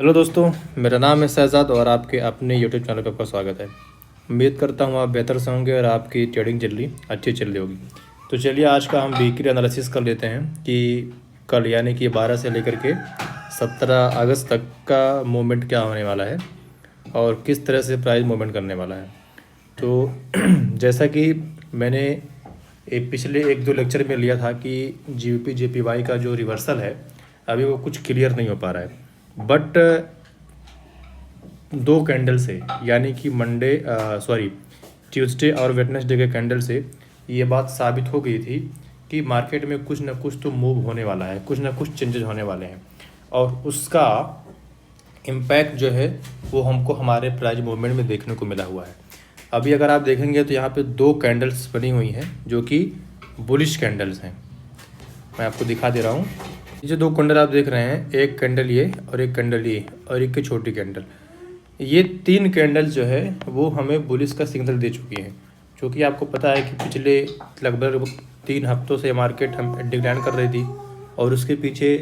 Hello दोस्तों, मेरा नाम है शहजाद और आपके अपने यूट्यूब चैनल पर आपका स्वागत है। उम्मीद करता हूँ आप बेहतर से होंगे और आपकी ट्रेडिंग अच्छी चल रही होगी। तो चलिए आज का हम वीकली एनालिसिस कर लेते हैं कि कल यानी कि 12 से लेकर के 17 अगस्त तक का मूवमेंट क्या होने वाला है और किस तरह से प्राइस मूवमेंट करने वाला है। तो जैसा कि मैंने पिछले 1-2 लेक्चर में लिया था कि जीबीपी जेपीवाई का जो रिवर्सल है अभी वो कुछ क्लियर नहीं हो पा रहा है, बट 2 कैंडल से यानी कि ट्यूसडे और वेडनेसडे के कैंडल से ये बात साबित हो गई थी कि मार्केट में कुछ ना कुछ तो मूव होने वाला है, कुछ ना कुछ चेंजेस होने वाले हैं और उसका इम्पैक्ट जो है वो हमको हमारे प्राइस मूवमेंट में देखने को मिला हुआ है। अभी अगर आप देखेंगे तो यहाँ पे 2 कैंडल्स बनी हुई हैं जो कि बुलिश कैंडल्स हैं। मैं आपको दिखा दे रहा हूँ। ये जो 2 कैंडल आप देख रहे हैं, एक कैंडल ये और एक कैंडल ये और एक छोटी कैंडल, ये 3 कैंडल जो है वो हमें बुलिश का सिग्नल दे चुकी हैं। क्योंकि आपको पता है कि पिछले लगभग 3 हफ्तों से मार्केट हम डिक्लाइन कर रही थी और उसके पीछे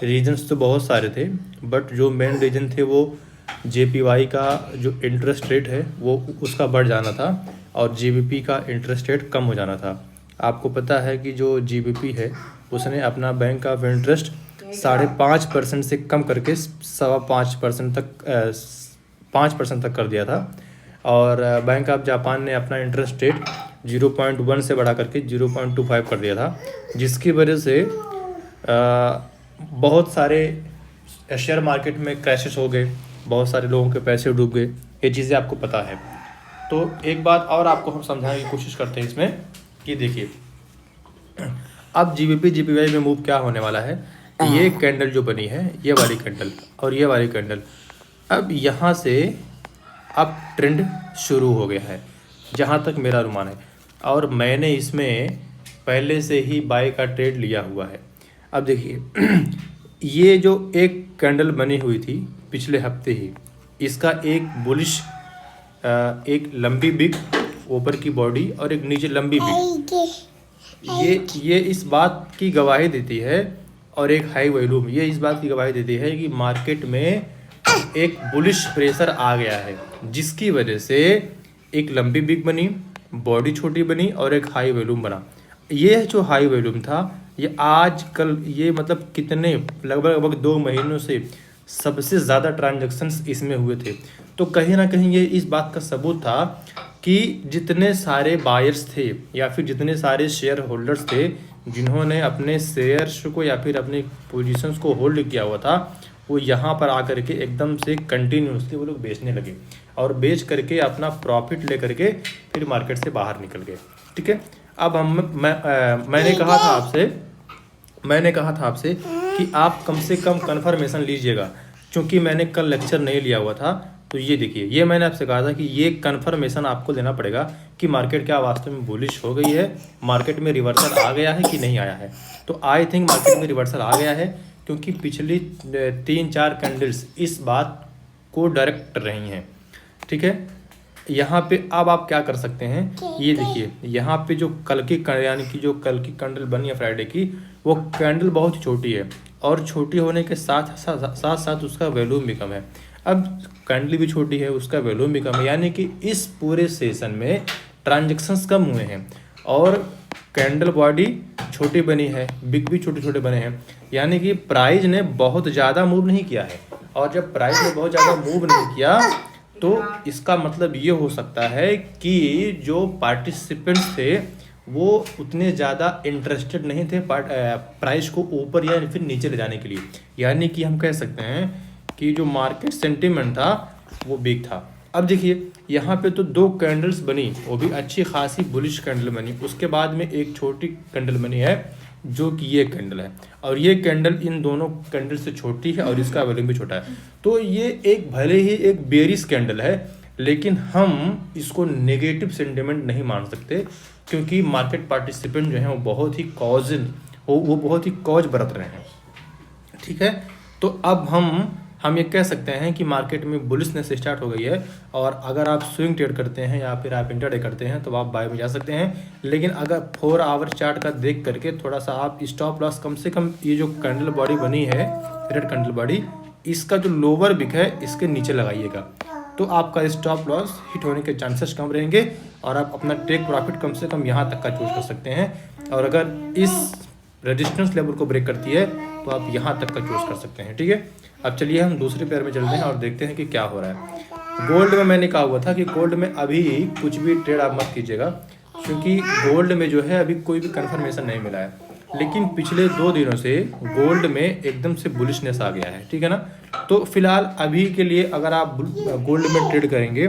रीजंस तो बहुत सारे थे, बट जो मेन रीजन थे वो जेपीवाई का जो इंटरेस्ट रेट है वो उसका बढ़ जाना था और जीबीपी का इंटरेस्ट रेट कम हो जाना था। आपको पता है कि जो जीबीपी है उसने अपना बैंक ऑफ इंटरेस्ट 5.5% से कम करके 5.25% तक 5% तक कर दिया था और बैंक ऑफ जापान ने अपना इंटरेस्ट रेट 0.1 से बढ़ा करके 0.25 कर दिया था, जिसकी वजह से बहुत सारे शेयर मार्केट में क्रैशेस हो गए, बहुत सारे लोगों के पैसे डूब गए। ये चीज़ें आपको पता है। तो एक बात और आपको हम समझाने की कोशिश करते हैं इसमें कि देखिए अब जीबीपी जीपीवाई में मूव क्या होने वाला है। ये कैंडल जो बनी है, ये वाली कैंडल और ये वाली कैंडल, अब यहाँ से अब ट्रेंड शुरू हो गया है जहाँ तक मेरा अनुमान है, और मैंने इसमें पहले से ही बाय का ट्रेड लिया हुआ है। अब देखिए ये जो एक कैंडल बनी हुई थी पिछले हफ्ते ही, इसका एक बुलिश एक लंबी बिग ऊपर की बॉडी और एक नीचे लंबी बिग, ये इस बात की गवाही देती है, और एक हाई वॉल्यूम ये इस बात की गवाही देती है कि मार्केट में एक बुलिश प्रेशर आ गया है, जिसकी वजह से एक लंबी बिग बनी, बॉडी छोटी बनी और एक हाई वॉल्यूम बना। ये जो हाई वॉल्यूम था ये आज कल ये मतलब कितने लगभग 2 महीनों से सबसे ज़्यादा ट्रांजैक्शंस इसमें हुए थे। तो कहीं ना कहीं ये इस बात का सबूत था कि जितने सारे बायर्स थे या फिर जितने सारे शेयर होल्डर्स थे जिन्होंने अपने शेयर्स को या फिर अपने पोजीशंस को होल्ड किया हुआ था, वो यहाँ पर आकर के एकदम से कंटिन्यूसली वो लोग बेचने लगे और बेच करके अपना प्रॉफिट ले करके फिर मार्केट से बाहर निकल गए। ठीक है, अब मैंने कहा था आपसे कि आप कम से कम कन्फर्मेशन लीजिएगा, क्योंकि मैंने कल लेक्चर नहीं लिया हुआ था। तो ये देखिए, ये मैंने आपसे कहा था कि ये कन्फर्मेशन आपको लेना पड़ेगा कि मार्केट क्या वास्तव में बुलिश हो गई है, मार्केट में रिवर्सल आ गया है कि नहीं आया है। तो आई थिंक मार्केट में रिवर्सल आ गया है, क्योंकि पिछली 3-4 कैंडल्स इस बात को डायरेक्ट रही हैं। ठीक है, यहाँ पे अब आप क्या कर सकते हैं, ये देखिए यहाँ पे जो कल की यानी कि जो कल की कैंडल बनी है फ्राइडे की, वो कैंडल बहुत ही छोटी है और छोटी होने के साथ साथ उसका वॉल्यूम भी कम है। अब कैंडल भी छोटी है, उसका वॉल्यूम भी कम है, यानी कि इस पूरे सेशन में ट्रांजैक्शंस कम हुए हैं और कैंडल बॉडी छोटी बनी है, बिग भी छोटे छोटे बने हैं, यानी कि प्राइस ने बहुत ज़्यादा मूव नहीं किया है। और जब प्राइस ने बहुत ज़्यादा मूव नहीं किया तो इसका मतलब ये हो सकता है कि जो पार्टिसिपेंट्स थे वो उतने ज़्यादा इंटरेस्टेड नहीं थे प्राइस को ऊपर या फिर नीचे ले जाने के लिए, यानी कि हम कह सकते हैं कि जो मार्केट सेंटिमेंट था वो वीक था। अब देखिए यहाँ पे तो 2 कैंडल्स बनी, वो भी अच्छी खासी बुलिश कैंडल बनी, उसके बाद में एक छोटी कैंडल बनी है जो कि ये कैंडल है, और ये कैंडल इन दोनों कैंडल से छोटी है और इसका वॉल्यूम भी छोटा है। तो ये एक भले ही एक बेरिश कैंडल है, लेकिन हम इसको नेगेटिव सेंटिमेंट नहीं मान सकते, क्योंकि मार्केट पार्टिसिपेंट जो हैं वो बहुत ही कॉज बरत रहे हैं। ठीक है, तो अब हम ये कह सकते हैं कि मार्केट में बुलिशनेस स्टार्ट हो गई है, और अगर आप स्विंग ट्रेड करते हैं या फिर आप इंट्राडे करते हैं तो आप बाय में जा सकते हैं। लेकिन अगर 4 आवर चार्ट का देख करके थोड़ा सा आप स्टॉप लॉस, कम से कम ये जो कैंडल बॉडी बनी है, रेड कैंडल बॉडी, इसका जो लोअर विक है इसके नीचे लगाइएगा, तो आपका स्टॉप लॉस हिट होने के चांसेस कम रहेंगे और आप अपना टेक प्रॉफिट कम से कम यहाँ तक का चूज कर सकते हैं। और अगर इस रेजिस्टेंस लेवल को ब्रेक करती है तो आप यहाँ तक का चूज कर सकते हैं। ठीक है, अब चलिए हम दूसरे पेयर में चलते हैं और देखते हैं कि क्या हो रहा है। गोल्ड में मैंने कहा हुआ था कि गोल्ड में अभी कुछ भी ट्रेड आप मत कीजिएगा, क्योंकि गोल्ड में जो है अभी कोई भी कंफर्मेशन नहीं मिला है, लेकिन पिछले 2 दिनों से गोल्ड में एकदम से बुलिशनेस आ गया है। ठीक है ना, तो फिलहाल अभी के लिए अगर आप गोल्ड में ट्रेड करेंगे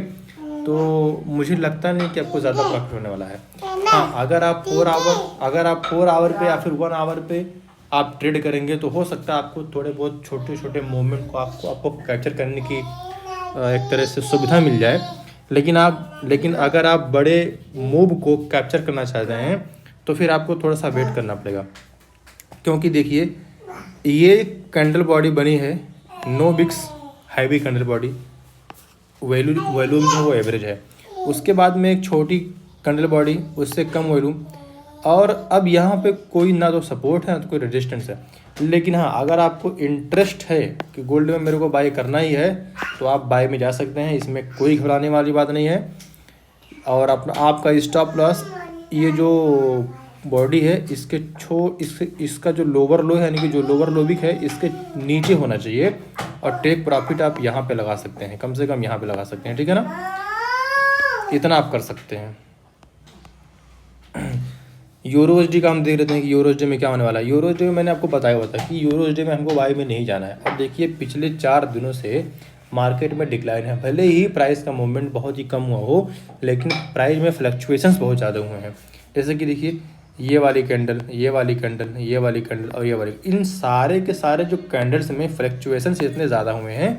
तो मुझे लगता नहीं कि आपको ज़्यादा प्रॉफिट होने वाला है। हाँ, अगर आप 4 आवर पे या फिर 1 आवर पे आप ट्रेड करेंगे तो हो सकता है आपको थोड़े बहुत छोटे छोटे मूवमेंट को आपको कैप्चर करने की एक तरह से सुविधा मिल जाए। लेकिन अगर आप बड़े मूव को कैप्चर करना चाहते हैं तो फिर आपको थोड़ा सा वेट करना पड़ेगा, क्योंकि देखिए ये कैंडल बॉडी बनी है no wicks heavy candle body, volume जो वो एवरेज है, उसके बाद में एक छोटी कैंडल बॉडी उससे कम वॉल्यूम, और अब यहाँ पे कोई ना तो सपोर्ट है ना तो कोई रेजिस्टेंस है। लेकिन हाँ, अगर आपको इंटरेस्ट है कि गोल्ड में मेरे को बाय करना ही है तो आप बाय में जा सकते हैं, इसमें कोई घबराने वाली बात नहीं है। और आपका स्टॉप लॉस ये जो बॉडी है इसका जो लोअर लो है, यानी कि जो लोअर लोबिक है इसके नीचे होना चाहिए, और टेक प्रॉफिट आप यहाँ पे लगा सकते हैं, कम से कम यहाँ पे लगा सकते हैं। ठीक है ना, इतना आप कर सकते हैं। यूरोएसडी का हम देख लेते हैं कि यूरोएसडी में क्या होने वाला है। यूरोएसडी में मैंने आपको बताया हुआ था कि यूरोएसडी में हमको बाय में नहीं जाना है। अब देखिए पिछले 4 दिनों से मार्केट में डिक्लाइन है, भले ही प्राइस का मूवमेंट बहुत ही कम हुआ हो, लेकिन प्राइस में फ्लक्चुएशंस बहुत ज़्यादा हुए हैं। जैसे कि देखिए ये वाली कैंडल, ये वाली कैंडल, ये वाली कैंडल और ये वाली, इन सारे के सारे जो कैंडल्स में फ्लक्चुएशंस इतने ज़्यादा हुए हैं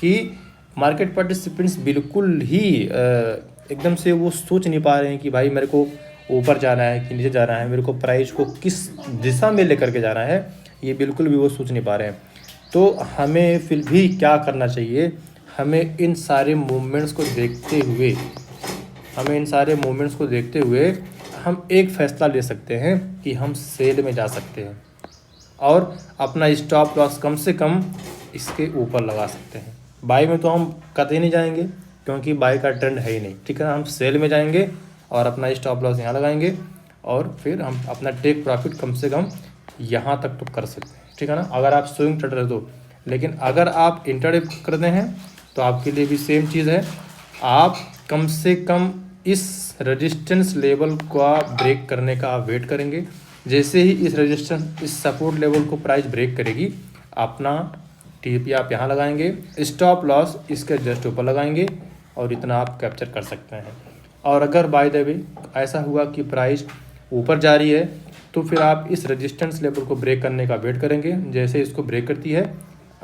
कि मार्केट पार्टिसिपेंट्स बिल्कुल ही एकदम से वो सोच नहीं पा रहे हैं कि भाई मेरे को ऊपर जाना है कि नीचे जाना है, मेरे को प्राइस को किस दिशा में लेकर के जाना है, ये बिल्कुल भी वो सोच नहीं पा रहे हैं। तो हमें फिर भी क्या करना चाहिए, हमें इन सारे मूवमेंट्स को देखते हुए हम एक फ़ैसला ले सकते हैं कि हम सेल में जा सकते हैं और अपना स्टॉप लॉस कम से कम इसके ऊपर लगा सकते हैं। बाय में तो हम कतई नहीं जाएंगे, क्योंकि बाय का ट्रेंड है ही नहीं। ठीक है ना, हम सेल में जाएंगे और अपना स्टॉप लॉस यहाँ लगाएंगे और फिर हम अपना टेक प्रॉफिट कम से कम यहाँ तक तो कर सकते हैं। ठीक है ना, अगर आप स्विंग ट्रेडर है तो। लेकिन अगर आप इंट्राडे करते हैं तो आपके लिए भी सेम चीज़ है, आप कम से कम इस रेजिस्टेंस लेवल का ब्रेक करने का आप वेट करेंगे। जैसे ही इस सपोर्ट लेवल को प्राइस ब्रेक करेगी, अपना टीपी आप यहाँ लगाएंगे, स्टॉप लॉस इसके जस्ट ऊपर लगाएंगे और इतना आप कैप्चर कर सकते हैं। और अगर बाय द वे ऐसा हुआ कि प्राइस ऊपर जा रही है तो फिर आप इस रेजिस्टेंस लेवल को ब्रेक करने का वेट करेंगे। जैसे इसको ब्रेक करती है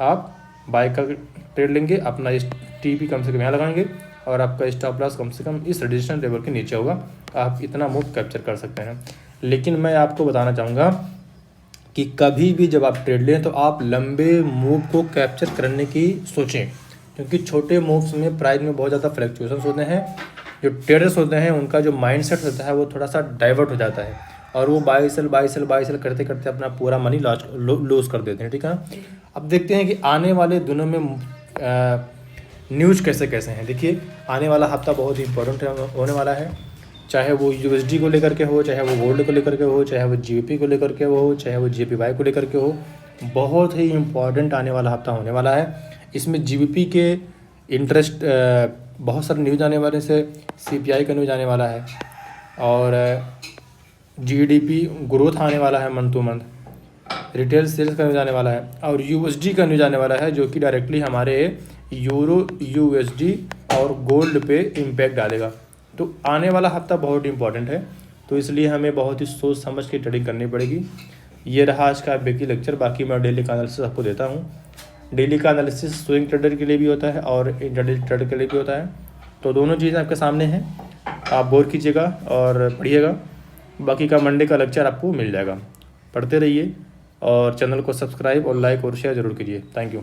आप बाय का ट्रेड लेंगे, अपना इस टीपी कम से कम यहाँ लगाएंगे और आपका स्टॉप लॉस कम से कम इस रेजिस्टेंस लेवल के नीचे होगा। आप इतना मूव कैप्चर कर सकते हैं। लेकिन मैं आपको बताना चाहूँगा कि कभी भी जब आप ट्रेड लें तो आप लंबे मूव को कैप्चर करने की सोचें, क्योंकि छोटे मूव्स में प्राइस में बहुत ज़्यादा फ्लक्चुएशंस होते हैं। जो ट्रेडर्स होते हैं उनका जो माइंडसेट होता है वो थोड़ा सा डाइवर्ट हो जाता है और वो बाय सेल करते करते अपना पूरा मनी लॉस कर देते हैं। ठीक है ना, अब देखते हैं कि आने वाले दिनों में न्यूज़ कैसे हैं। देखिए आने वाला हफ्ता बहुत ही इंपॉर्टेंट होने वाला है, चाहे वो यूएसडी को लेकर के हो, चाहे वो गोल्ड को लेकर के हो, चाहे वो जीबीपी को लेकर के हो, चाहे वो जेपीवाई को लेकर के हो। बहुत ही इम्पॉर्टेंट आने वाला हफ्ता होने वाला है। इसमें जीबीपी के इंटरेस्ट बहुत सारे न्यूज़ आने वाले से, सीपीआई का न्यूज़ आने वाला है और जीडीपी ग्रोथ आने वाला है month to month, retail sales का न्यूज़ आने वाला है और यूएसडी का न्यूज़ आने वाला है, जो कि डायरेक्टली हमारे यूरो यूएसडी और गोल्ड पे इम्पैक्ट डालेगा। तो आने वाला हफ्ता बहुत इंपॉर्टेंट है, तो इसलिए हमें बहुत ही सोच समझ के ट्रेडिंग करनी पड़ेगी। ये रहा आज का बेकी लेक्चर। बाकी मैं डेली का एनालिसिस आपको देता हूँ। डेली का एनालिसिस स्विंग ट्रेडर के लिए भी होता है और इंट्राडे ट्रेडर के लिए भी होता है, तो दोनों चीज़ें आपके सामने हैं। आप बोर कीजिएगा और पढ़िएगा। बाकी का मंडे का लेक्चर आपको मिल जाएगा। पढ़ते रहिए और चैनल को सब्सक्राइब और लाइक और शेयर ज़रूर कीजिए। Thank you.